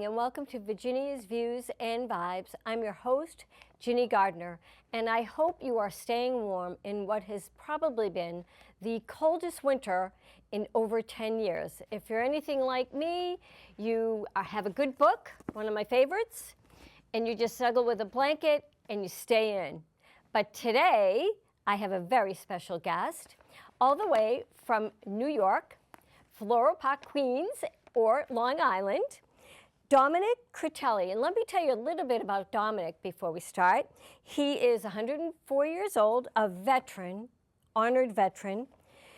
morning and welcome to Virginia's Views and Vibes. I'm your host, Ginny Gardner, and I hope you are staying warm in what has probably been the coldest winter in over 10 years. If you're anything like me, you have a good book, one of my favorites, and you just snuggle with a blanket and you stay in. But today, I have a very special guest, all the way from New York, Floral Park, Queens, or Long Island, Dominic Critelli. And let me tell you a little bit about Dominic before we start. He is 104 years old, a veteran, honored veteran.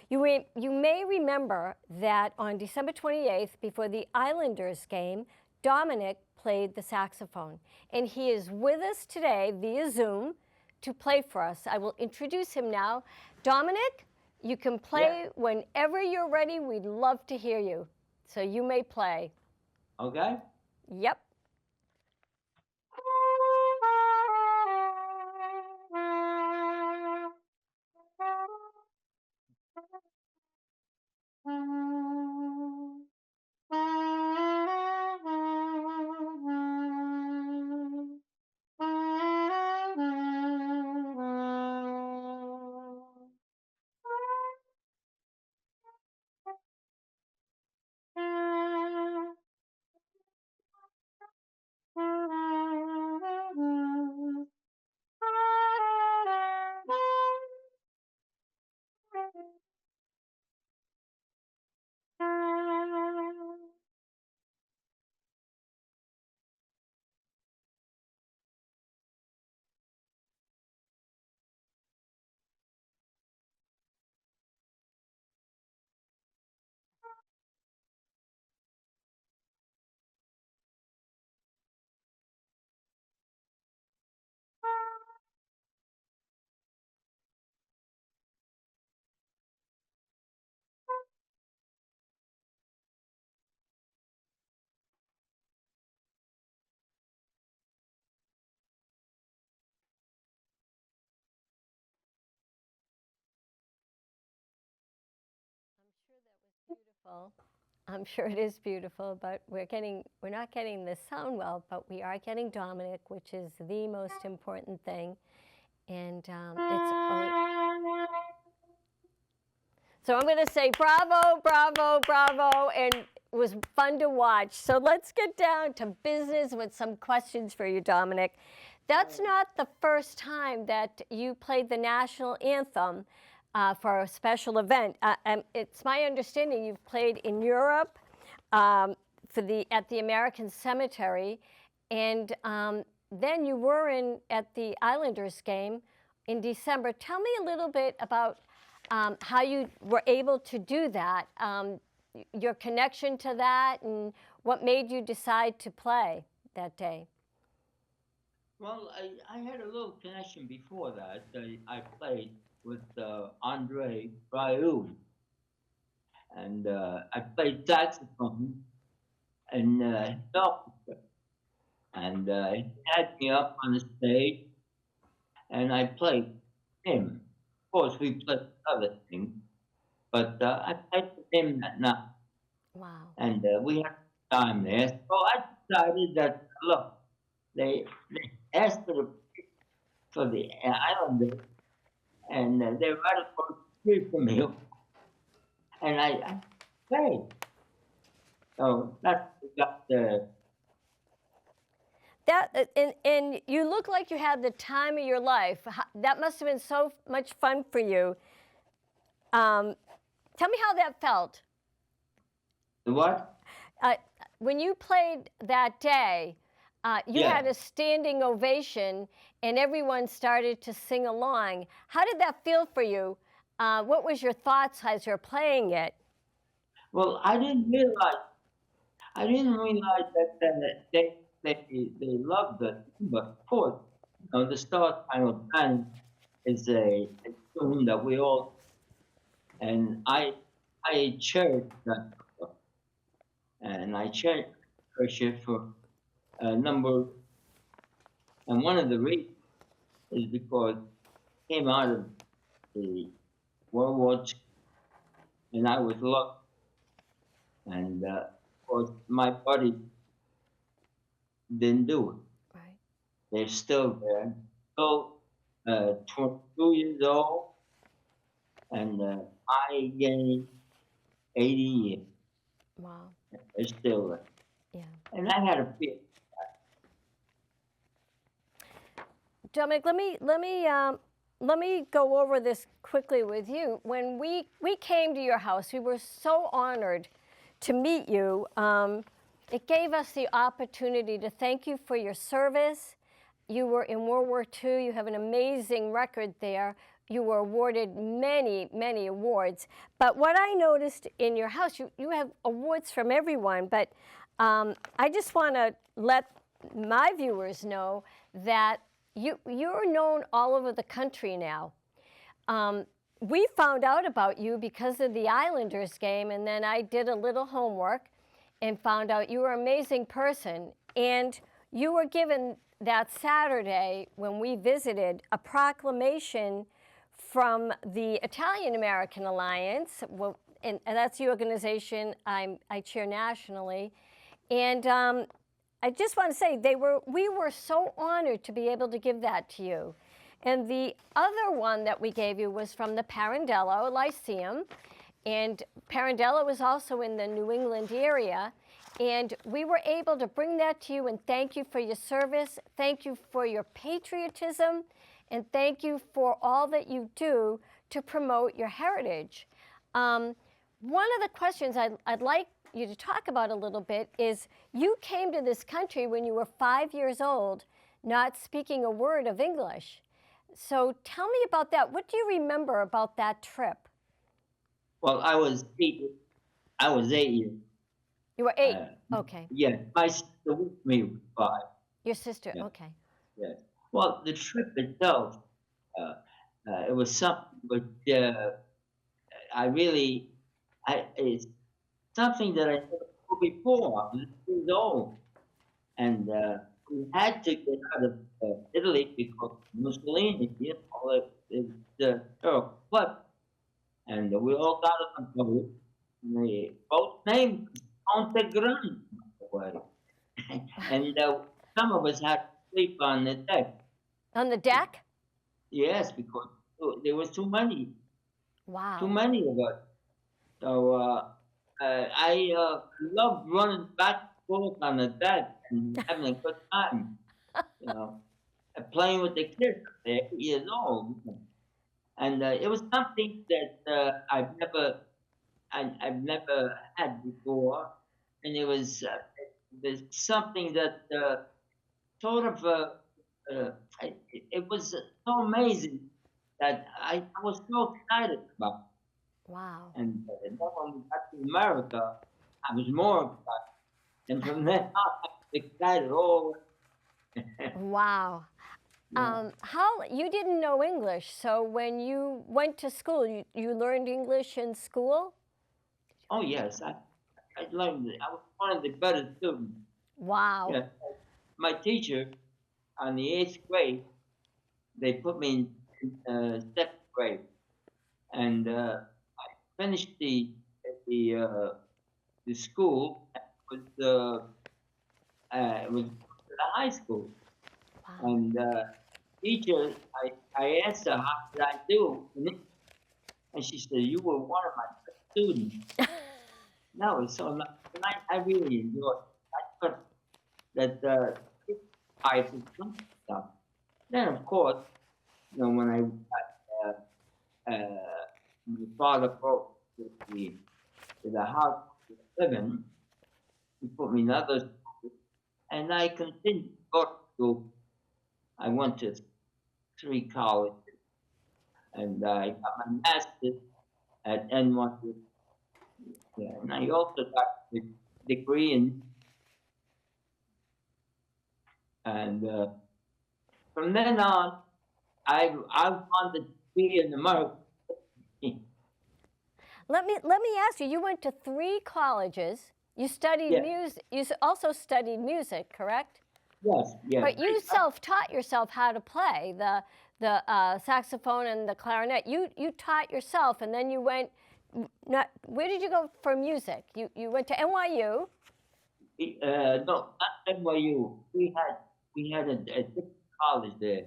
You may remember that on December 28th, before the Islanders game, Dominic played the saxophone. And he is with us today via Zoom to play for us. I will introduce him now. Dominic, you can play whenever you're ready. We'd love to hear you. So you may play. Okay. Yep. Beautiful. I'm sure it is beautiful, but we're not getting the sound well, but we are getting Dominic, which is the most important thing. And so I'm going to say bravo, bravo, bravo, and it was fun to watch. So let's get down to business with some questions for you, Dominic. That's not the first time that you played the national anthem for a special event. It's my understanding you've played in Europe at the American Cemetery, and then you were at the Islanders game in December. Tell me a little bit about how you were able to do that, your connection to that, and what made you decide to play that day. Well, I had a little connection before that. I played with Andre Rieu, and I played saxophone in his orchestra. And he had me up on the stage, and I played him. Of course, we played other things, but I played with him that night. Wow. And we had time there. So I decided that, look, they asked for the Islanders, and they're right across the street from me. And I played. So that's got the. And you look like you had the time of your life. That must have been so much fun for you. Tell me how that felt. The what? When you played that day, you Yeah. had a standing ovation and everyone started to sing along. How did that feel for you? What was your thoughts as you're playing it? Well, I didn't realize that they loved it. But of course, the Star Spangled Banner is a tune that we all, and I cherish that, and I cherish it for a number. And one of the reasons is because it came out of the World War II, and I was lucky. And of course, my buddy didn't do it. Right. They're still there. So, 22 years old, and I gained 80 years. Wow. They're still there. Yeah. And I had a fear. Dominic, let me go over this quickly with you. When we came to your house, we were so honored to meet you. It gave us the opportunity to thank you for your service. You were in World War II. You have an amazing record there. You were awarded many, many awards. But what I noticed in your house, you have awards from everyone, but I just want to let my viewers know that you're known all over the country now. We found out about you because of the Islanders game, and then I did a little homework and found out you were an amazing person. And you were given that Saturday when we visited a proclamation from the Italian American Alliance, and that's the organization I chair nationally. And I just want to say we were so honored to be able to give that to you. And the other one that we gave you was from the Pirandello Lyceum. And Pirandello was also in the New England area. And we were able to bring that to you and thank you for your service. Thank you for your patriotism. And thank you for all that you do to promote your heritage. One of the questions I'd like you to talk about a little bit is you came to this country when you were 5 years old, not speaking a word of English. So tell me about that. What do you remember about that trip? Well, I was 8. I was 8 years. You were 8. Okay. Yeah, my sister with me was 5. Your sister. Yeah. Okay. Yes. Well, the trip itself, it was something, but it's something that I never did before. I was 8 years old, and we had to get out of Italy because Mussolini, the terrible flood, and we all got on the boat. And the boat's name was Ponte Grande, by the way. And some of us had to sleep on the deck. On the deck? Yes, because there was too many. Wow. Too many of us. So I loved running back and forth on the deck and having a good time. You know, and playing with the kids. They're 8 years old, and it was something that I've never had before, and it was something that sort of it was so amazing that I was so excited about it. Wow. And then when we got to America, I was more excited. And from then on, I was excited all. Wow. Yeah. You didn't know English, so when you went to school, you learned English in school? Oh yes, I learned it. I was one of the better students. Wow. Yeah. My teacher on the 8th grade, they put me in 7th grade, and I finished the school. It was the high school, Wow. and teacher, I asked her how did I do, and she said you were one of my best students. No, so I really enjoyed it. I thought that I did some stuff. Then of course, when I my father brought me to the house to live in, he put me in other school, and I continued to go to school. I went to 3 colleges, and I got my master's at NYU. Yeah, and I also got a degree and from then on, I wanted to be in America. Let me ask you. You went to 3 colleges. You studied Yeah. music. You also studied music, correct? Yes, yes. But you self-taught yourself how to play the saxophone and the clarinet. You taught yourself, and then you went. Where did you go for music? You went to NYU. No, not NYU. We had a different college there.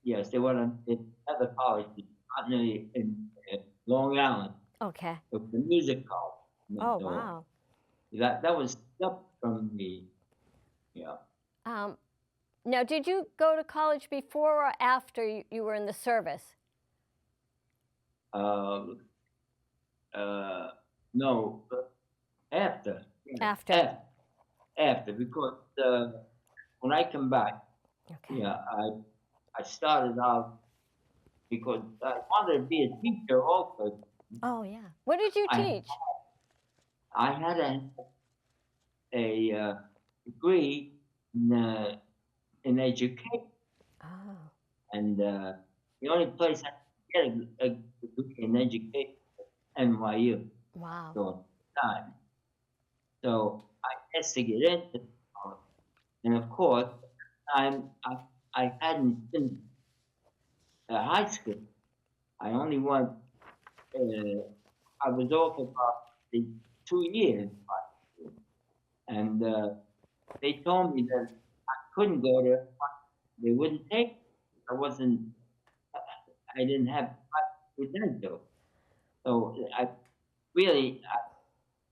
Yes, they were another college, not in Long Island. Okay. It was a music college. Oh, So wow. that was separate from me. Yeah. Um, Now, did you go to college before or after you were in the service? Um, uh, no, but after. Yeah, After. after, because when I come back, Okay. yeah, I started out because I wanted to be a teacher also. Oh, yeah. What did you I teach? I had a degree in education, Oh, and the only place I could get a degree in education was NYU wow. during the time. So I had to get into college, and of course, I hadn't finished high school. I only went. I was off about the 2 years, and they told me that I couldn't go there. They wouldn't take me. I wasn't. I didn't have credentials. So I really,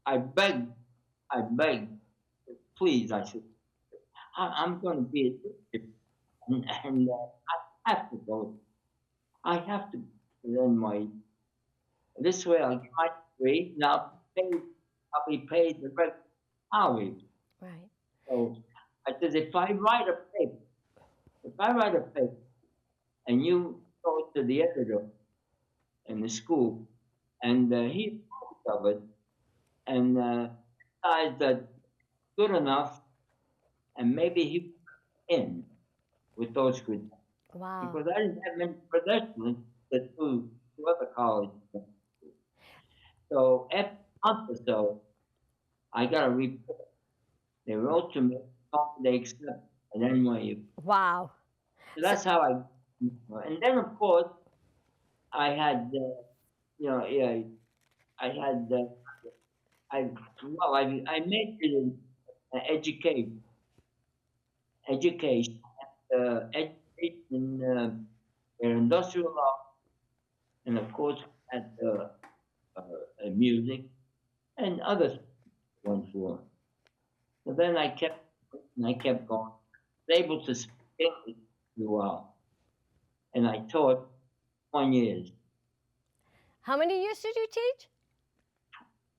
I begged, please, I said, I'm going to be a teacher, and I have to go. I have to learn my. This way, I'll get my degree. Now, I'll be paid the rest salary. Right. So I said, if I write a paper, and you go to the editor in the school, and he approved of it, and decides that good enough, and maybe he in with those good, Wow. because I didn't have many credentials to other colleges. So after a month or so, I got a report. They wrote to me, told me they accept at NYU. Wow. So So, that's how and then of course I had, yeah, I had, I majored in education, education, education in industrial law, and of course at music and other ones for. So then I kept going. I was able to speak English throughout, and I taught 1 years, how many years did you teach?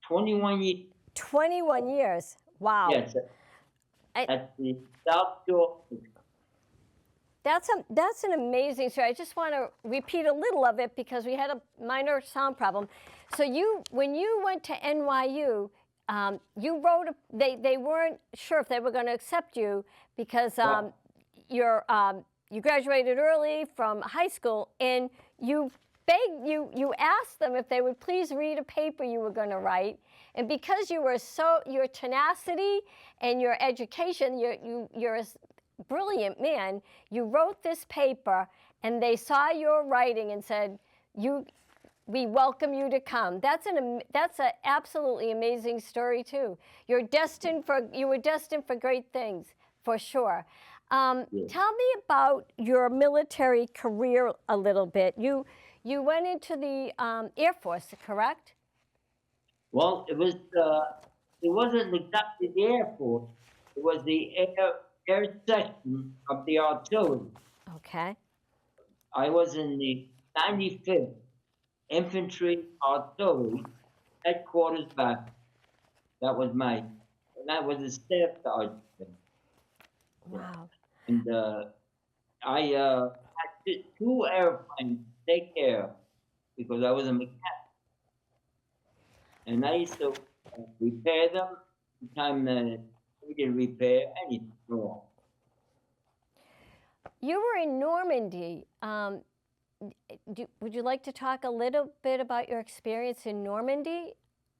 21 years. 21 years. Wow. Yes, I, at the South Shore. that's an amazing story. I just want to repeat a little of it because we had a minor sound problem. So when you went to NYU, you wrote. They weren't sure if they were going to accept you because Well, you graduated early from high school, and you asked them if they would please read a paper you were going to write, and because your tenacity and your education, you're a brilliant man. You wrote this paper, and they saw your writing and said, we welcome you to come. That's an absolutely amazing story too. You were destined for great things, for sure. yeah. Tell me about your military career a little bit. You went into the Air Force, correct? Well, it wasn't exactly the Air Force. It was the air section of the artillery. Okay. I was in the 95th Infantry Artillery headquarters back. That was and that was a staff sergeant. Wow. And I had two airplanes to take care of because I was a mechanic. And I used to repair them anytime we didn't repair anything wrong. You were in Normandy. Would you like to talk a little bit about your experience in Normandy?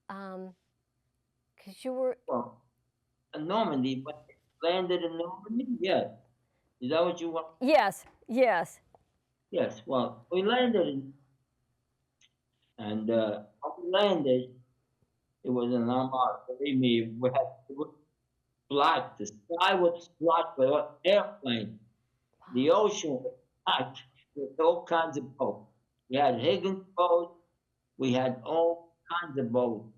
Because you were. Well, in Normandy, but landed in Normandy? Yes. Is that what you want? Yes, yes. Yes. Well, we landed and when we landed, it was an armada. Believe me, we had black. The sky was black with airplanes. The ocean was black with all kinds of boats. We had Higgins boats. We had all kinds of boats.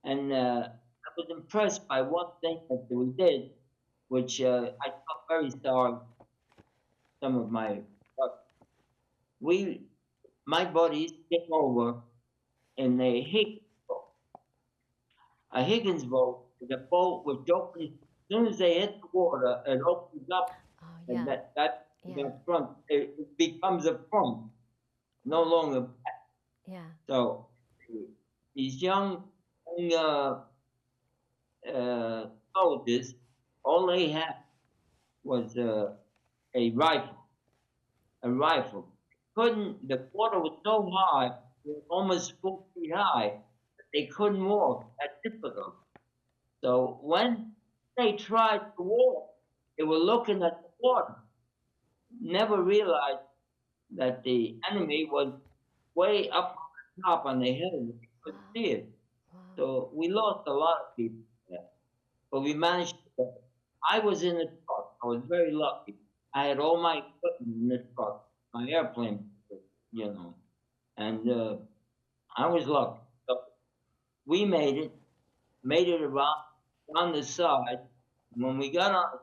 And I was impressed by one thing that we did, which I felt very sorry for some of my we my buddies came over in a Higgins boat. A Higgins boat is a boat which opens as soon as they hit the water, it opens up, Oh, and yeah. Yeah. that front it becomes a front, no longer back. Yeah. So these young soldiers, all they had was a rifle. A rifle. Couldn't. The water was so high, it was almost 4 feet high. That they couldn't walk. That's difficult. So when they tried to walk, they were looking at the water. Never realized that the enemy was way up on the top on the hill. They couldn't see it. Wow. So we lost a lot of people there. But we managed to. I was in the truck. I was very lucky. I had all my equipment in the truck, my airplane, you know, and I was lucky. So we made it around on the side. When we got on the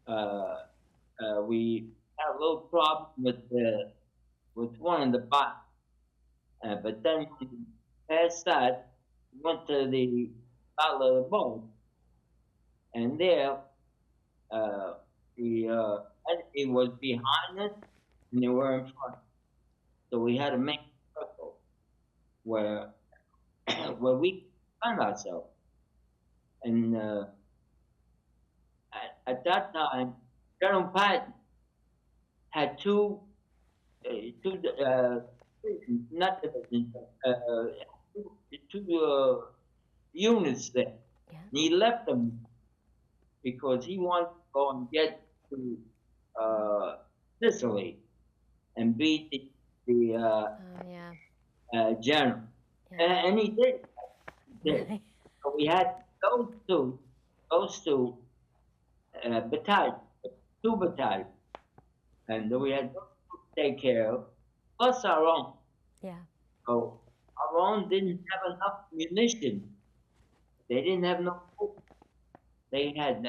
top, we had a little problem with one in the bottom. But then past that, we went to the Battle of the Boat, and there the enemy was behind us and they were in front. So we had to make a circle where where we found ourselves. And at that time, General Patton had two not divisions, two units there. Yeah. And he left them because he wanted to go and get to Sicily and beat the Oh, yeah. general. Yeah. And he did. He did. So we had those two battalions, two battalions, and we had those to take care of, plus our own. Yeah. So our own didn't have enough munition. They didn't have enough food. They had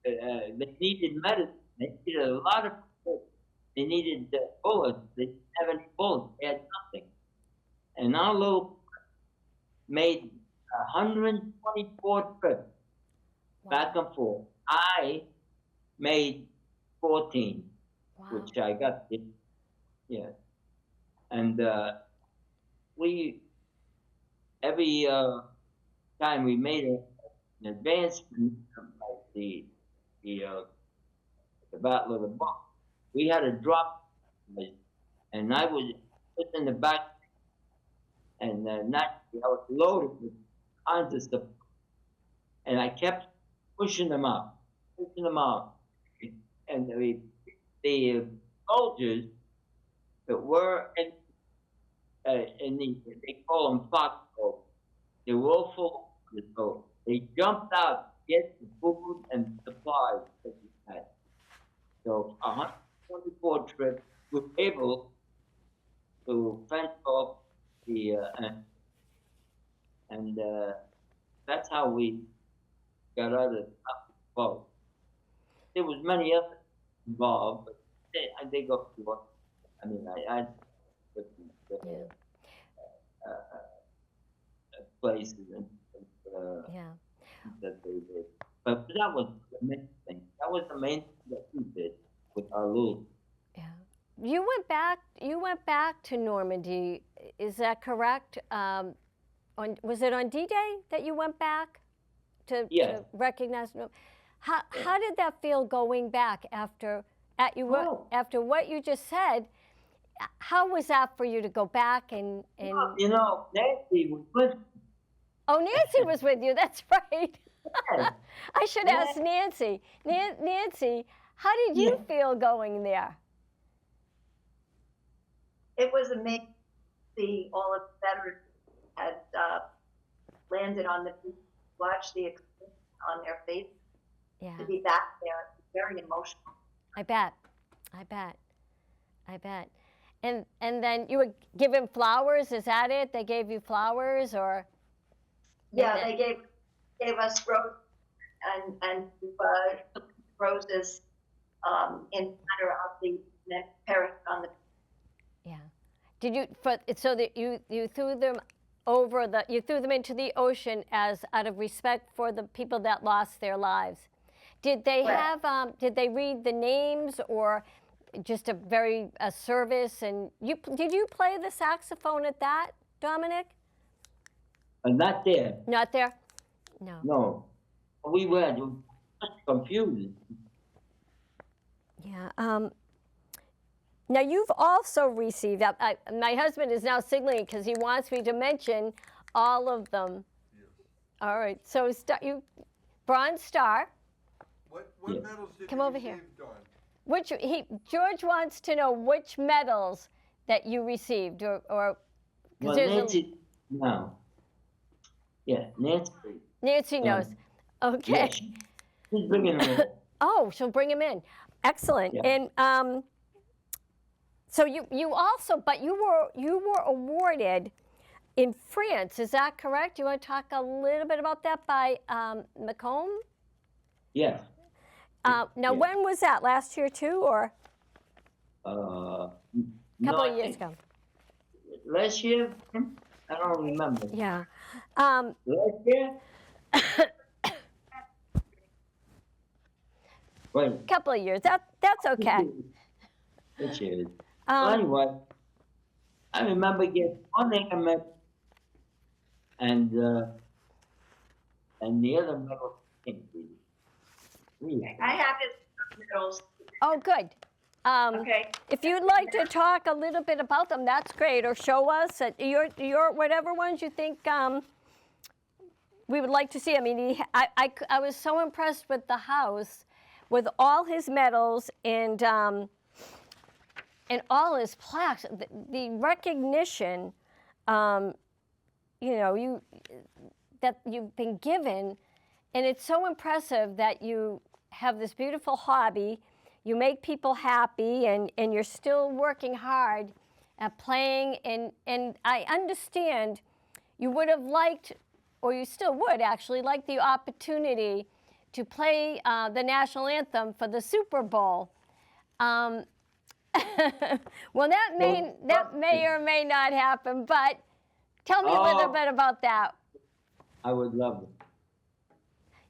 they needed medicine. They needed a lot of food. They needed bullets. They didn't have any bullets. They had nothing. And our little made 124 trips back and forth. I made 14, Wow. which I got. Yeah, and we every time we made an advancement, like the Battle of the Book, we had to drop, and I was put in the back, and naturally I was loaded with kinds of stuff, and I kept pushing them out, and the soldiers that were in the, they call them foxholes. They were all full of it, so they jumped out to get the food and supplies that we had. So 124 trips, we were able to fence off the and that's how we got out of the boat. There was many others involved, but they go through what I mean. I different Yeah. places and Yeah. that they did. But that was the main thing. That was the main thing that we did with our little. Yeah. You went back. You went back to Normandy. Is that correct? Was it on D-Day that you went back Yes. to recognize? How did that feel going back after after what you just said? How was that for you to go back and Well, you know, Nancy was with me. Oh, Nancy was with you. That's right. Yes. I should ask Nancy. Nancy, how did you feel going there? It was amazing to see all of the veterans had landed on the beach, watch the on their face Yeah, to be back there. It's very emotional. I bet. I bet. I bet. And then you were given flowers. Is that it? They gave you flowers, or? Yeah, that- they gave us roses and roses in honor of the that perished on the. Yeah. Did you? So that you threw them over the you threw them into the ocean as out of respect for the people that lost their lives. Did they Correct. have? Did they read the names or just a service? And did you play the saxophone at that, Dominic? Not there. Not there. No. No. We were just confused. Yeah. Now you've also received. My husband is now signaling because he wants me to mention all of them. Yes. All right. So you, Bronze Star. What Yeah. medals did Come you over receive, here. Dawn? George wants to know which medals that you received, or 'cause Well, there's Nancy, no. Yeah, Nancy. Nancy knows. Okay. Yeah, she's bringing them in. Oh, she'll bring him in. Excellent. Yeah. And so you also, but you were awarded in France. Is that correct? You want to talk a little bit about that by Macomb? Yes. Now, Yeah. when was that? Last year too, or a No, couple I of years think ago? last year? I don't remember. Yeah. Last year? Wait. Couple of years. That's okay. Which is? Well, anyway, I remember getting one thing I met, and the other medal. Really. I have his medals. Oh, good. Okay. If you'd like to talk a little bit about them, that's great. Or show us your whatever ones you think we would like to see. I mean, I was so impressed with the house, with all his medals and all his plaques. The recognition, that you've been given, and it's so impressive that you have this beautiful hobby. You make people happy, and you're still working hard at playing. And I understand you would have liked, or you still would actually like the opportunity to play the national anthem for the Super Bowl. Well, that may or may not happen, but tell me a little bit about that. I would love it.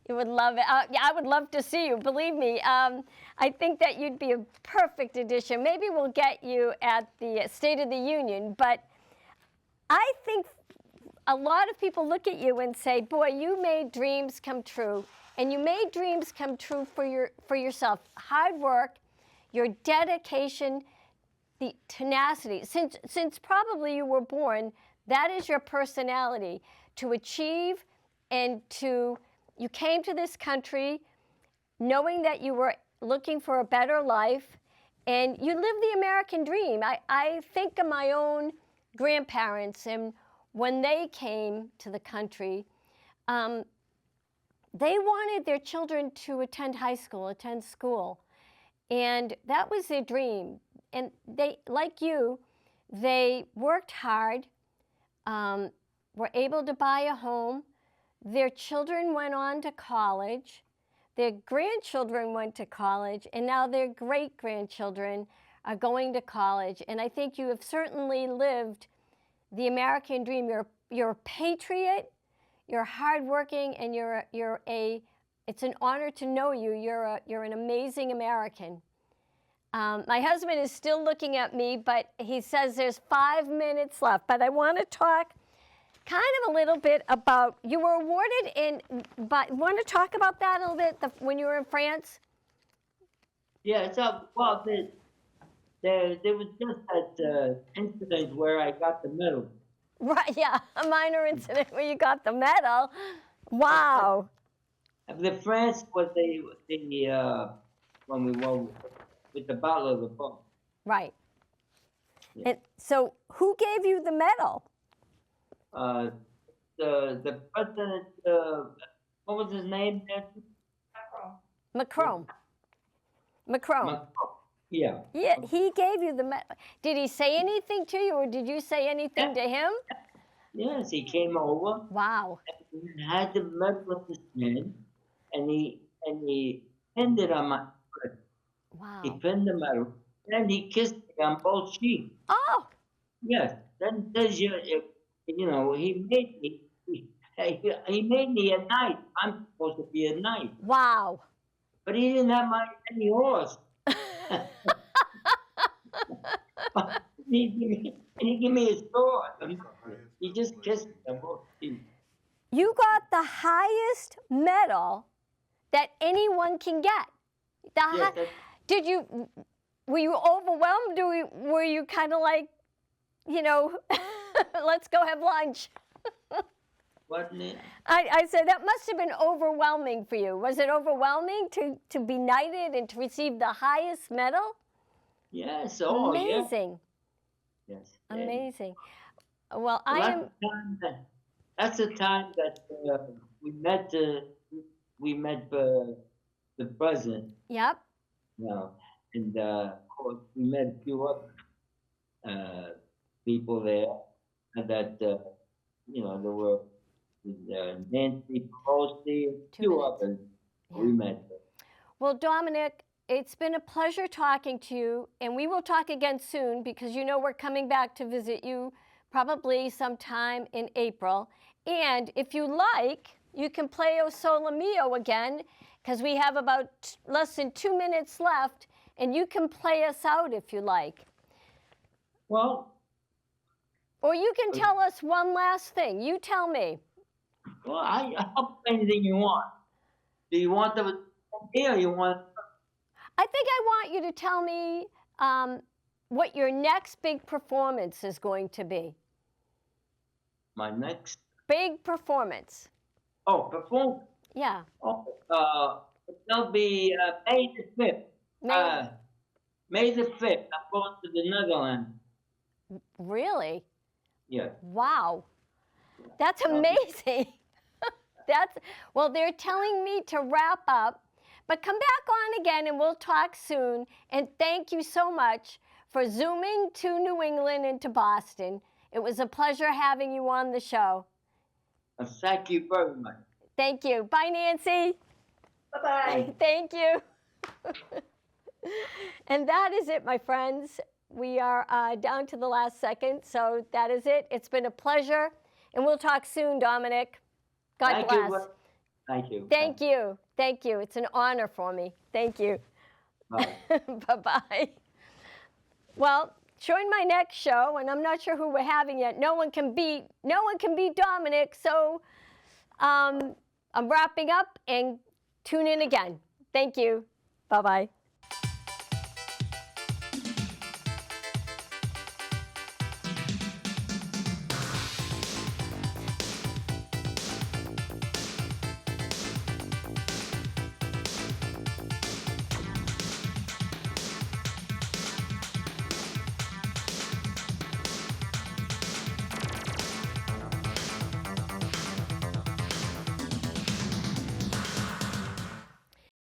You would love it. Yeah, I would love to see you. Believe me, I think that you'd be a perfect addition. Maybe we'll get you at the State of the Union, but I think a lot of people look at you and say, "Boy, you made dreams come true," and you made dreams come true for yourself. Hard work, your dedication, the tenacity. Since probably you were born, that is your personality to achieve and to. You came to this country knowing that you were looking for a better life, and you lived the American dream. I think of my own grandparents, and when they came to the country, they wanted their children to attend high school, attend school, and that was their dream. And they, like you, they worked hard, were able to buy a home. Their children went on to college, their grandchildren went to college, and now their great-grandchildren are going to college. And I think you have certainly lived the American dream. You're a patriot, you're hardworking, and it's an honor to know you. You're an amazing American. My husband is still looking at me, but he says there's 5 minutes left. But I want to talk kind of a little bit about, you were awarded but want to talk about that a little bit, when you were in France? Yeah, so, well, there was just that incident where I got the medal. Right, yeah, a minor incident where you got the medal. Wow. The France was when we were with the Battle of the Bulge. Right. Yeah. And so who gave you the medal? The president what was his name, Nancy? Macron. Macron. Macron. Yeah. Yeah, he gave you the medal. Did he say anything to you, or did you say anything to him? Yes, he came over Wow. and he had the medal in his hand, and he pinned it on my foot. He Wow. pinned the medal, and he kissed me on both cheeks. Oh, Yes, then says you know, he made me. He made me a knight. I'm supposed to be a knight, wow. but he didn't have any horse. He gave me his sword. He just kissed me on both cheeks. You got the highest medal that anyone can get. The Yes, did you? Were you overwhelmed? Or were you kind of like, you know, let's go have lunch? wasn't it? I said that must have been overwhelming for you. Was it overwhelming to be knighted and to receive the highest medal? Yes. Oh, yeah. Amazing. Yes. Amazing. Well, I Well, am. that's the time that we met. We met the president. Yep. You know, and of course we met a few other people there, and that you know there were Nancy Pelosi and a Two few minutes. others. Yeah. We met. Well, Dominic, it's been a pleasure talking to you, and we will talk again soon because you know we're coming back to visit you probably sometime in April. And if you like, you can play O Sole Mio again because we have about less than 2 minutes left, and you can play us out if you like. Well, Or you can tell us one last thing. You tell me. I'll play anything you want. Do you want the here? You want? I think I want you to tell me what your next big performance is going to be. My next Big performance. perform. Yeah. It'll be May the 5th. May- May the 5th. I'm going to the Netherlands. Really? Yeah. Wow. That's amazing. Well, they're telling me to wrap up, but come back on again and we'll talk soon. And thank you so much for zooming to New England and to Boston. It was a pleasure having you on the show. Thank you very much. Thank you. Bye, Nancy. Bye-bye. Thank you. And that is it, my friends. We are down to the last second, so that is it. It's been a pleasure, and we'll talk soon, Dominic. God Thank bless. you. Thank you. Thank you. Thank you. It's an honor for me. Thank you. Bye. Bye-bye. Well, join my next show, and I'm not sure who we're having yet. No one can beat Dominic, so I'm wrapping up, and tune in again. Thank you. Bye-bye.